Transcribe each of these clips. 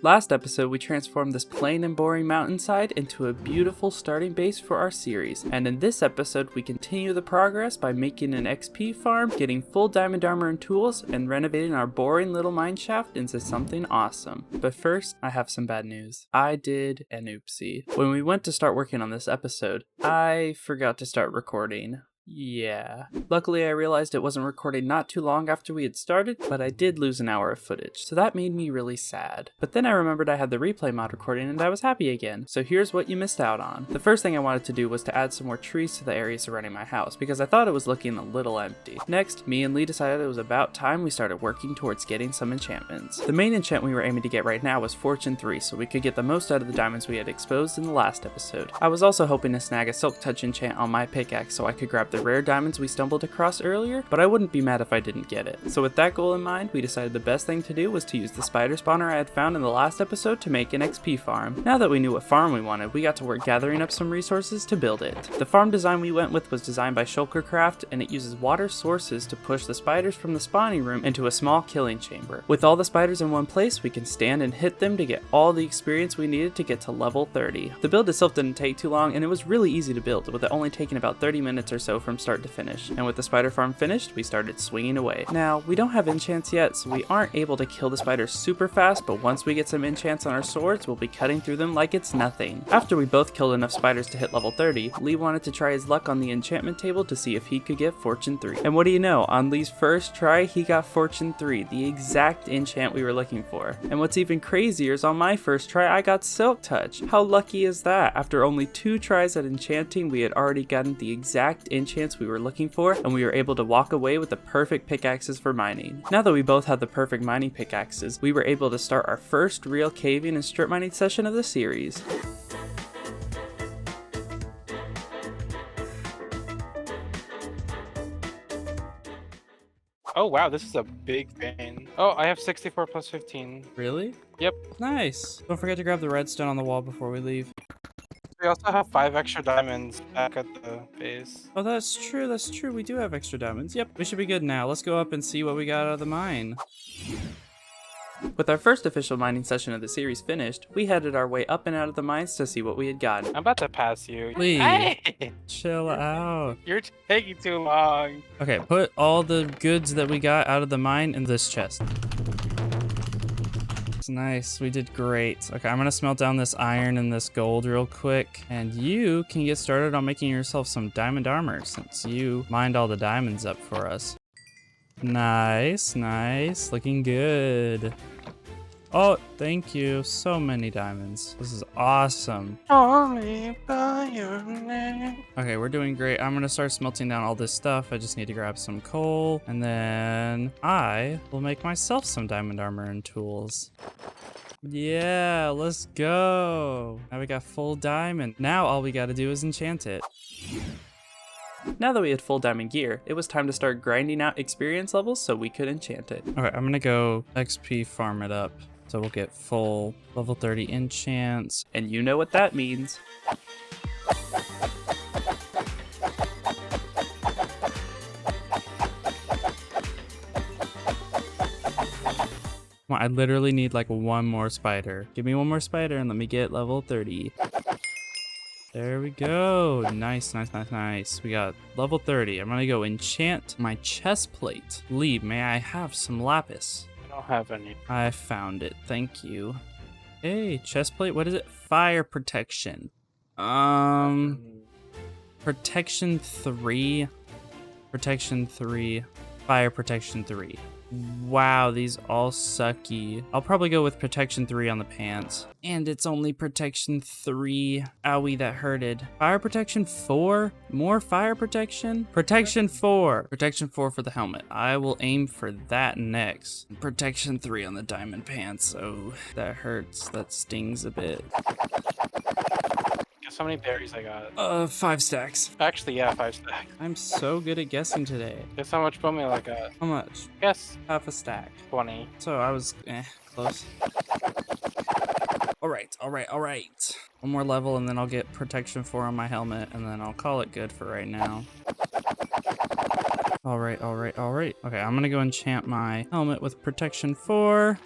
Last episode, we transformed this plain and boring mountainside into a beautiful starting base for our series, and in this episode, we continue the progress by making an XP farm, getting full diamond armor and tools, and renovating our boring little mineshaft into something awesome. But first, I have some bad news. I did an oopsie. When we went to start working on this episode, I forgot to start recording. Yeah. Luckily, I realized it wasn't recording not too long after we had started, but I did lose an hour of footage, so that made me really sad. But then I remembered I had the replay mod recording and I was happy again. So here's what you missed out on. The first thing I wanted to do was to add some more trees to the area surrounding my house, because I thought it was looking a little empty. Next, me and Lee decided it was about time we started working towards getting some enchantments. The main enchant we were aiming to get right now was Fortune 3, so we could get the most out of the diamonds we had exposed in the last episode. I was also hoping to snag a Silk Touch enchant on my pickaxe so I could grab the rare diamonds we stumbled across earlier, but I wouldn't be mad if I didn't get it. So with that goal in mind, we decided the best thing to do was to use the spider spawner I had found in the last episode to make an XP farm. Now that we knew what farm we wanted, we got to work gathering up some resources to build it. The farm design we went with was designed by Shulkercraft, and it uses water sources to push the spiders from the spawning room into a small killing chamber. With all the spiders in one place, we can stand and hit them to get all the experience we needed to get to level 30. The build itself didn't take too long, and it was really easy to build, with it only taking about 30 minutes or so from start to finish. And with the spider farm finished, we started swinging away. Now, we don't have enchants yet, so we aren't able to kill the spiders super fast, but once we get some enchants on our swords, we'll be cutting through them like it's nothing. After we both killed enough spiders to hit level 30, Lee wanted to try his luck on the enchantment table to see if he could get Fortune 3. And what do you know, on Lee's first try, he got Fortune 3, the exact enchant we were looking for. And what's even crazier is on my first try, I got Silk Touch. How lucky is that? After only 2 tries at enchanting, we had already gotten the exact enchants we were looking for, and we were able to walk away with the perfect pickaxes for mining. Now that we both had the perfect mining pickaxes, we were able to start our first real caving and strip mining session of the series. Oh wow, this is a big vein. Oh, I have 64 plus 15. Really? Yep. Nice. Don't forget to grab the redstone on the wall before we leave. We also have 5 extra diamonds back at the base. Oh, that's true, we do have extra diamonds. Yep, we should be good now. Let's go up and see what we got out of the mine. With our first official mining session of the series finished, we headed our way up and out of the mines to see what we had gotten. I'm about to pass you. Please. Hey! Chill out. You're taking too long. Okay, put all the goods that we got out of the mine in this chest. Nice, we did great. Okay, I'm gonna smelt down this iron and this gold real quick, and you can get started on making yourself some diamond armor since you mined all the diamonds up for us. Nice, nice, looking good. Oh, thank you. So many diamonds. This is awesome. Only by your name. Okay, we're doing great. I'm gonna start smelting down all this stuff. I just need to grab some coal, and then I will make myself some diamond armor and tools. Yeah, let's go. Now we got full diamond. Now all we gotta do is enchant it. Now that we had full diamond gear, it was time to start grinding out experience levels so we could enchant it. Alright, I'm gonna go XP farm it up. So we'll get full level 30 enchants. And you know what that means. I literally need like one more spider. Give me one more spider and let me get level 30. There we go. Nice, nice, nice, nice. We got level 30. I'm gonna go enchant my chest plate. Lee, may I have some lapis? I don't have any. I found it. Thank you. Hey, chest plate. What is it? Fire protection. Protection 3. Protection 3. Fire protection 3. Wow, these all sucky. I'll probably go with protection 3 on the pants. And it's only protection 3. Owie, that hurted. Fire protection 4? More fire protection? Protection 4. Protection 4 for the helmet. I will aim for that next. Protection 3 on the diamond pants. Oh, that hurts. That stings a bit. Guess how many berries I got? 5 stacks. Actually, yeah, 5 stacks. I'm so good at guessing today. Guess how much bone meal I got? How much? Guess. Half a stack. 20. So I was, close. All right. One more level and then I'll get protection 4 on my helmet and then I'll call it good for right now. All right. Okay, I'm gonna go enchant my helmet with protection 4.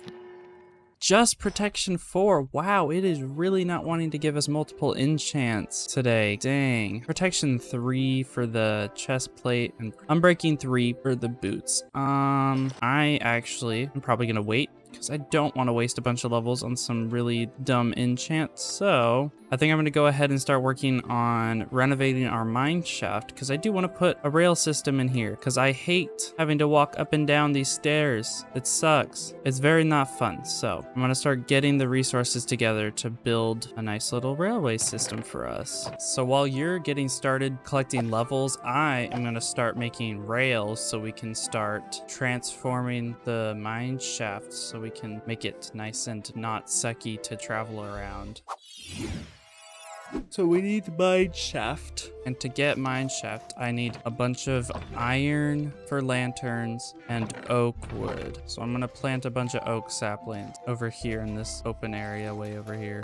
just protection 4. Wow, it is really not wanting to give us multiple enchants today. Dang. Protection 3 for the chest plate and unbreaking 3 for the boots. I'm probably gonna wait because I don't want to waste a bunch of levels on some really dumb enchants. So I think I'm going to go ahead and start working on renovating our mineshaft because I do want to put a rail system in here because I hate having to walk up and down these stairs. It sucks. It's very not fun. So I'm going to start getting the resources together to build a nice little railway system for us. So while you're getting started collecting levels, I am going to start making rails so we can start transforming the mineshaft so we can make it nice and not sucky to travel around. So we need mineshaft, and to get mineshaft, I need a bunch of iron for lanterns and oak wood. So I'm gonna plant a bunch of oak saplings over here in this open area way over here.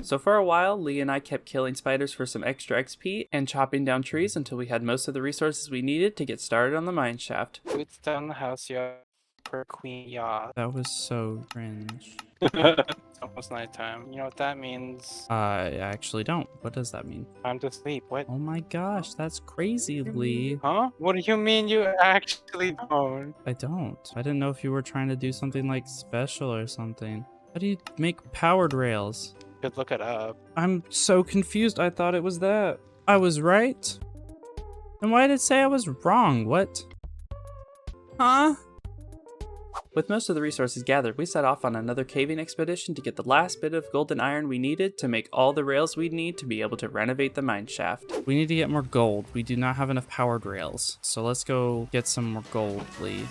So for a while, Lee and I kept killing spiders for some extra XP and chopping down trees until we had most of the resources we needed to get started on the mineshaft. Boots down the house, yeah. For Queen, yeah. That was so cringe. It's almost nighttime. You know what that means? I actually don't. What does that mean? Time to sleep. What? Oh my gosh, that's crazy, Lee. Huh? What do you mean you actually don't? I don't. I didn't know if you were trying to do something like special or something. How do you make powered rails? Could look it up. I'm so confused. I thought it was that. I was right? Then why did it say I was wrong? What? Huh? With most of the resources gathered, we set off on another caving expedition to get the last bit of golden iron we needed to make all the rails we'd need to be able to renovate the mineshaft. We need to get more gold. We do not have enough powered rails. So let's go get some more gold, please.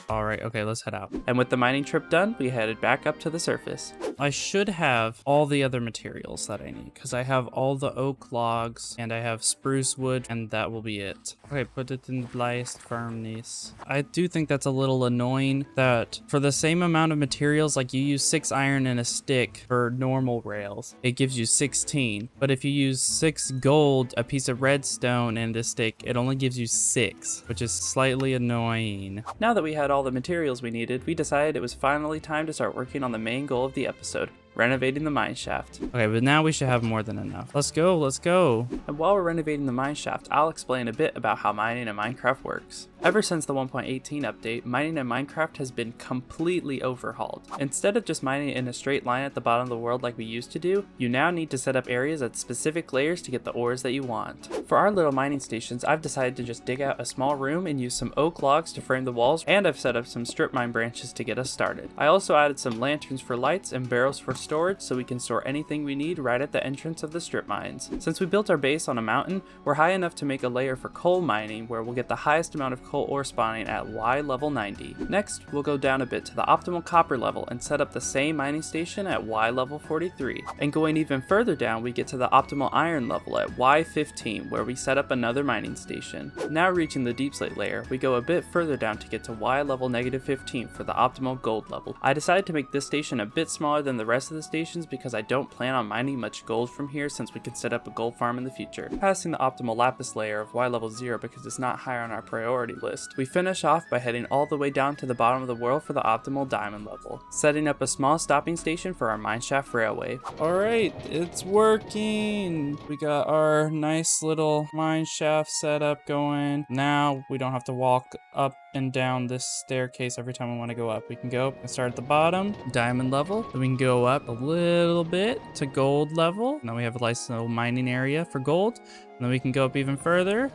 Alright, okay, let's head out. And with the mining trip done, we headed back up to the surface. I should have all the other materials that I need, because I have all the oak logs, and I have spruce wood, and that will be it. Okay, put it in blast furnace. I do think that's a little annoying that for the same amount of materials, like you use 6 iron and a stick for normal rails, it gives you 16. But if you use 6 gold, a piece of redstone, and a stick, it only gives you 6, which is slightly annoying. Now that we had all the materials we needed, we decided it was finally time to start working on the main goal of the episode, renovating the mineshaft. Okay, but now we should have more than enough. Let's go, let's go. And while we're renovating the mineshaft, I'll explain a bit about how mining in Minecraft works. Ever since the 1.18 update, mining in Minecraft has been completely overhauled. Instead of just mining in a straight line at the bottom of the world like we used to do, you now need to set up areas at specific layers to get the ores that you want. For our little mining stations, I've decided to just dig out a small room and use some oak logs to frame the walls, and I've set up some strip mine branches to get us started. I also added some lanterns for lights and barrels for storage so we can store anything we need right at the entrance of the strip mines. Since we built our base on a mountain, we're high enough to make a layer for coal mining where we'll get the highest amount of coal ore spawning at Y level 90. Next, we'll go down a bit to the optimal copper level and set up the same mining station at Y level 43. And going even further down, we get to the optimal iron level at Y 15 where we set up another mining station. Now reaching the deep slate layer, we go a bit further down to get to Y level negative 15 for the optimal gold level. I decided to make this station a bit smaller than the rest of the stations because I don't plan on mining much gold from here since we can set up a gold farm in the future. Passing the optimal lapis layer of Y level 0 because it's not higher on our priority list. We finish off by heading all the way down to the bottom of the world for the optimal diamond level, setting up a small stopping station for our mineshaft railway. Alright, it's working! We got our nice little mineshaft setup going. Now we don't have to walk up and down this staircase every time we want to go up. We can go and start at the bottom, diamond level, then we can go up a little bit to gold level. Now we have a nice little mining area for gold, and then we can go up even further.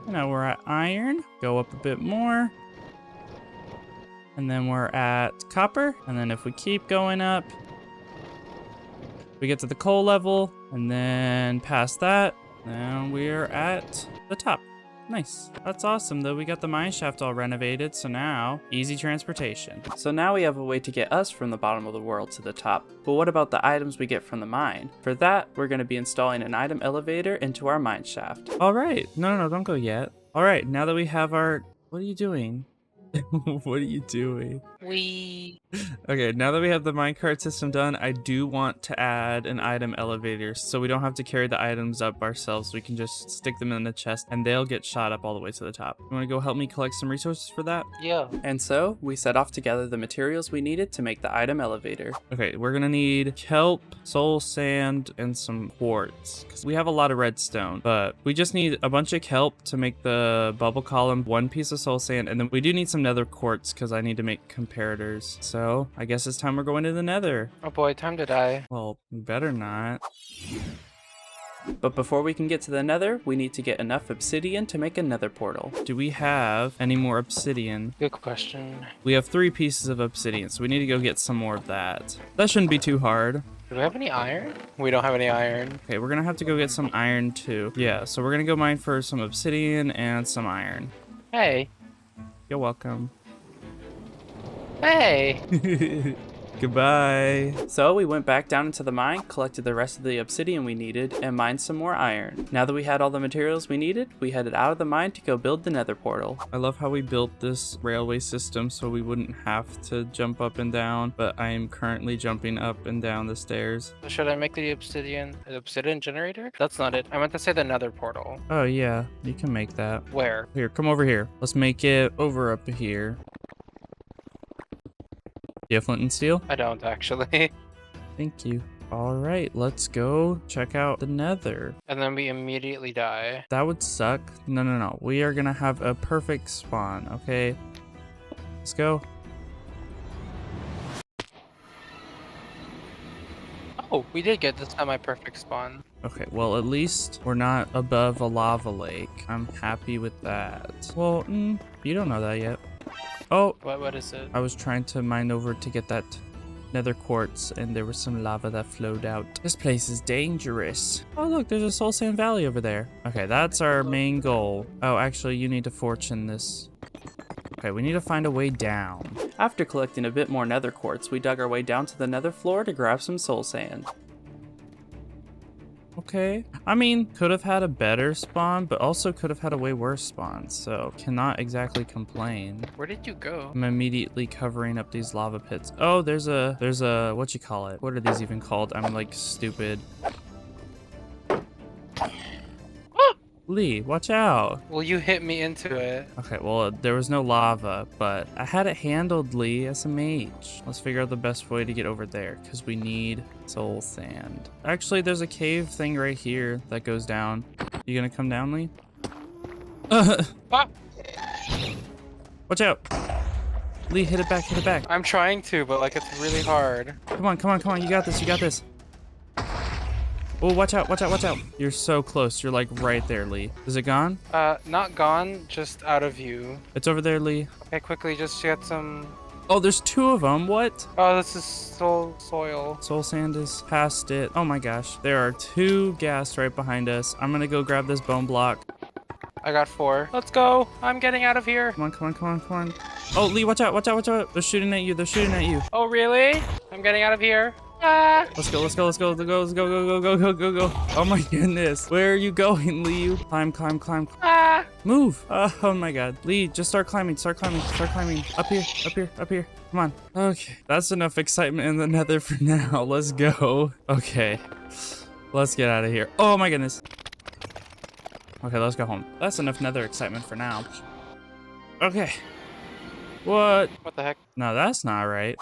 Now we're at iron, go up a bit more, and then we're at copper, and then if we keep going up, we get to the coal level, and then past that, then we're at the top. Nice. That's awesome though. We got the mineshaft all renovated, so now easy transportation. So now we have a way to get us from the bottom of the world to the top. But what about the items we get from the mine? For that, we're going to be installing an item elevator into our mineshaft. All right. No, don't go yet. All right. Now that we have our... What are you doing? What are you doing? We. Okay, now that we have the minecart system done, I do want to add an item elevator so we don't have to carry the items up ourselves. We can just stick them in the chest and they'll get shot up all the way to the top. You want to go help me collect some resources for that? Yeah. And so we set off to gather the materials we needed to make the item elevator. Okay, we're gonna need kelp, soul sand, and some quartz because we have a lot of redstone, but we just need a bunch of kelp to make the bubble column, one piece of soul sand, and then we do need some nether quartz because I need to make comparators. So I guess it's time we're going to the nether. Oh boy, time to die. Well, better not. But before we can get to the nether, we need to get enough obsidian to make a nether portal. Do we have any more obsidian? Good question. We have 3 pieces of obsidian, so we need to go get some more of that. That shouldn't be too hard. Do we have any iron? We don't have any iron. Okay, we're gonna have to go get some iron too. Yeah, so we're gonna go mine for some obsidian and some iron. Hey. You're welcome. Hey. Goodbye. So we went back down into the mine, collected the rest of the obsidian we needed, and mined some more iron. Now that we had all the materials we needed, we headed out of the mine to go build the nether portal. I love how we built this railway system so we wouldn't have to jump up and down, but I am currently jumping up and down the stairs. Should I make the obsidian generator? That's not it. I meant to say the nether portal. Oh yeah, you can make that. Where? Here, come over here. Let's make it over up here. You have flint and steel? I don't actually. Thank you. All right, let's go check out the nether. And then we immediately die. That would suck. No. We are gonna have a perfect spawn, okay? Let's go. Oh, we did get this time my perfect spawn. Okay, well, at least we're not above a lava lake. I'm happy with that. Well, you don't know that yet. Oh, What is it? I was trying to mine over to get that nether quartz and there was some lava that flowed out. This place is dangerous. Oh look, there's a soul sand valley over there. Okay, that's our main goal. Oh, actually you need to fortune this. Okay, we need to find a way down. After collecting a bit more nether quartz, we dug our way down to the nether floor to grab some soul sand. Okay. I mean, could have had a better spawn, but also could have had a way worse spawn, so cannot exactly complain. Where did you go? I'm immediately covering up these lava pits. Oh, there's a, what you call it? What are these even called? I'm like stupid. Lee, watch out. Well, you hit me into it. Okay, well, there was no lava, but I had it handled, Lee, as a mage. Let's figure out the best way to get over there, because we need soul sand. Actually, there's a cave thing right here that goes down. You gonna come down, Lee? Ah! Watch out. Lee, hit it back, hit it back. I'm trying to, but like it's really hard. Come on. You got this, you got this. Oh, watch out. You're so close. You're like right there, Lee. Is it gone? Not gone, just out of view. It's over there, Lee. Okay, quickly, just get some. Oh, there's 2 of them. What? Oh, this is soil. Soul sand is past it. Oh my gosh. There are 2 ghast right behind us. I'm gonna go grab this bone block. I got 4. Let's go. I'm getting out of here. Come on. Oh, Lee, watch out. They're shooting at you. Oh, really? I'm getting out of here. Ah! Let's go. Go. Oh my goodness. Where are you going, Lee? Climb. Ah! Move. Oh my god. Lee, just start climbing. Up here. Come on. Okay. That's enough excitement in the nether for now. Let's go. Okay. Let's get out of here. Oh my goodness. Okay, let's go home. That's enough nether excitement for now. Okay. What? What the heck? No, that's not right.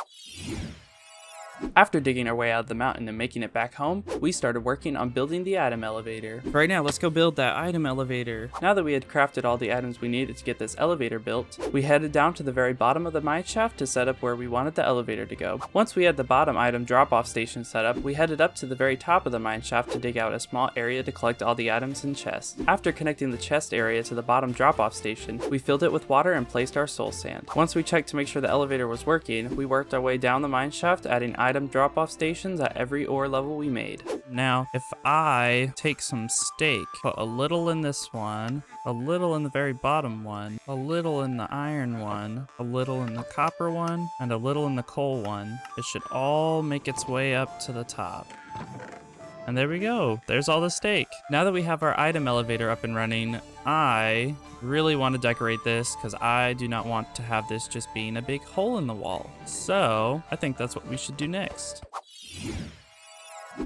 After digging our way out of the mountain and making it back home, we started working on building the item elevator. Right now, let's go build that item elevator. Now that we had crafted all the items we needed to get this elevator built, we headed down to the very bottom of the mineshaft to set up where we wanted the elevator to go. Once we had the bottom item drop-off station set up, we headed up to the very top of the mineshaft to dig out a small area to collect all the items in chests. After connecting the chest area to the bottom drop-off station, we filled it with water and placed our soul sand. Once we checked to make sure the elevator was working, we worked our way down the mineshaft, adding item drop-off stations at every ore level we made. Now, if I take some steak, put a little in this one, a little in the very bottom one, a little in the iron one, a little in the copper one, and a little in the coal one, it should all make its way up to the top. And there we go. There's all the steak. Now that we have our item elevator up and running, I really want to decorate this because I do not want to have this just being a big hole in the wall. So I think that's what we should do next.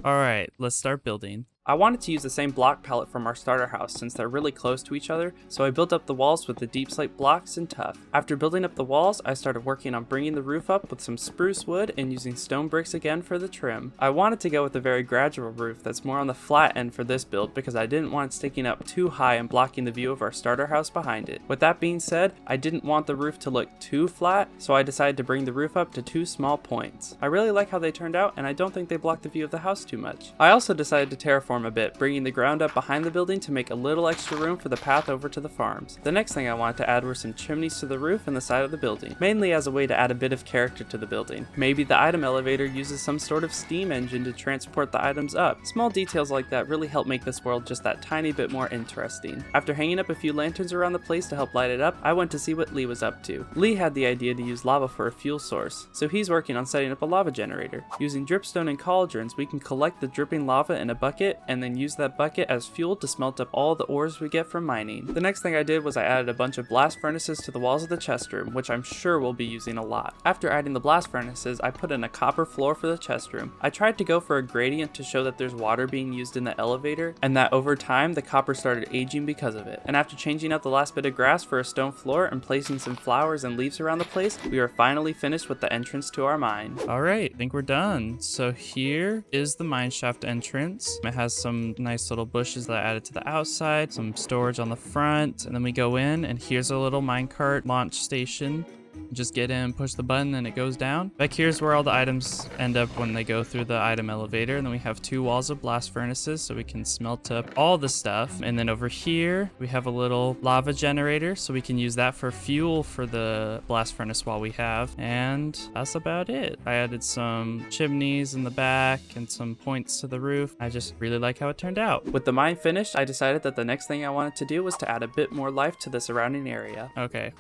All right, let's start building. I wanted to use the same block palette from our starter house since they're really close to each other, so I built up the walls with the deep slate blocks and tuff. After building up the walls, I started working on bringing the roof up with some spruce wood and using stone bricks again for the trim. I wanted to go with a very gradual roof that's more on the flat end for this build because I didn't want it sticking up too high and blocking the view of our starter house behind it. With that being said, I didn't want the roof to look too flat, so I decided to bring the roof up to 2 small points. I really like how they turned out, and I don't think they block the view of the house too much. I also decided to terraform a bit, bringing the ground up behind the building to make a little extra room for the path over to the farms. The next thing I wanted to add were some chimneys to the roof and the side of the building, mainly as a way to add a bit of character to the building. Maybe the item elevator uses some sort of steam engine to transport the items up. Small details like that really help make this world just that tiny bit more interesting. After hanging up a few lanterns around the place to help light it up, I went to see what Lee was up to. Lee had the idea to use lava for a fuel source, so he's working on setting up a lava generator. Using dripstone and cauldrons, we can collect the dripping lava in a bucket and then use that bucket as fuel to smelt up all the ores we get from mining. The next thing I did was I added a bunch of blast furnaces to the walls of the chest room, which I'm sure we'll be using a lot. After adding the blast furnaces, I put in a copper floor for the chest room. I tried to go for a gradient to show that there's water being used in the elevator, and that over time the copper started aging because of it. And after changing out the last bit of grass for a stone floor and placing some flowers and leaves around the place, we are finally finished with the entrance to our mine. Alright, I think we're done. So here is the mineshaft entrance. It has some nice little bushes that I added to the outside, some storage on the front, and then we go in and here's a little minecart launch station. Just get in, push the button, and it goes down. Back here's where all the items end up when they go through the item elevator. And then we have 2 walls of blast furnaces so we can smelt up all the stuff. And then over here, we have a little lava generator so we can use that for fuel for the blast furnace while we have. And that's about it. I added some chimneys in the back and some points to the roof. I just really like how it turned out. With the mine finished, I decided that the next thing I wanted to do was to add a bit more life to the surrounding area. Okay,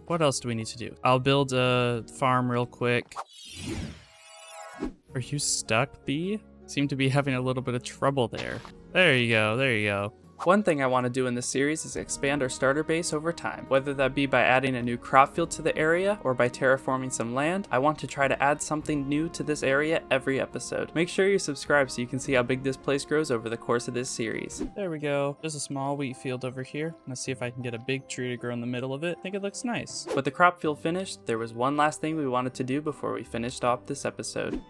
what else do we need to do? I'll build a farm real quick. Are you stuck, Bee? Seem to be having a little bit of trouble there. There you go, there you go. One thing I want to do in this series is expand our starter base over time. Whether that be by adding a new crop field to the area or by terraforming some land, I want to try to add something new to this area every episode. Make sure you subscribe so you can see how big this place grows over the course of this series. There we go. There's a small wheat field over here. Let's see if I can get a big tree to grow in the middle of it. I think it looks nice. With the crop field finished, there was one last thing we wanted to do before we finished off this episode.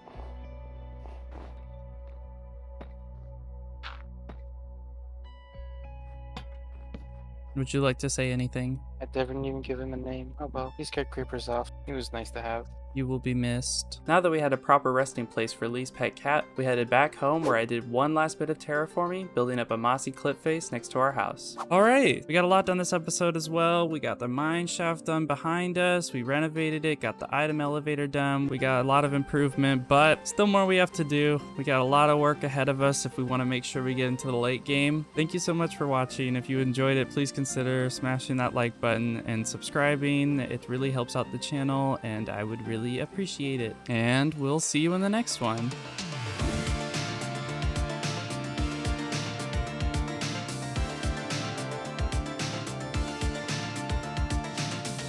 Would you like to say anything? I didn't even give him a name. Oh well, he scared creepers off. He was nice to have. You will be missed. Now that we had a proper resting place for Lee's pet cat, we headed back home where I did one last bit of terraforming, building up a mossy cliff face next to our house. Alright, we got a lot done this episode as well. We got the mine shaft done behind us, we renovated it, got the item elevator done, we got a lot of improvement, but still more we have to do. We got a lot of work ahead of us if we want to make sure we get into the late game. Thank you so much for watching. If you enjoyed it, please consider smashing that like button and subscribing. It really helps out the channel and I would really appreciate it. And we'll see you in the next one.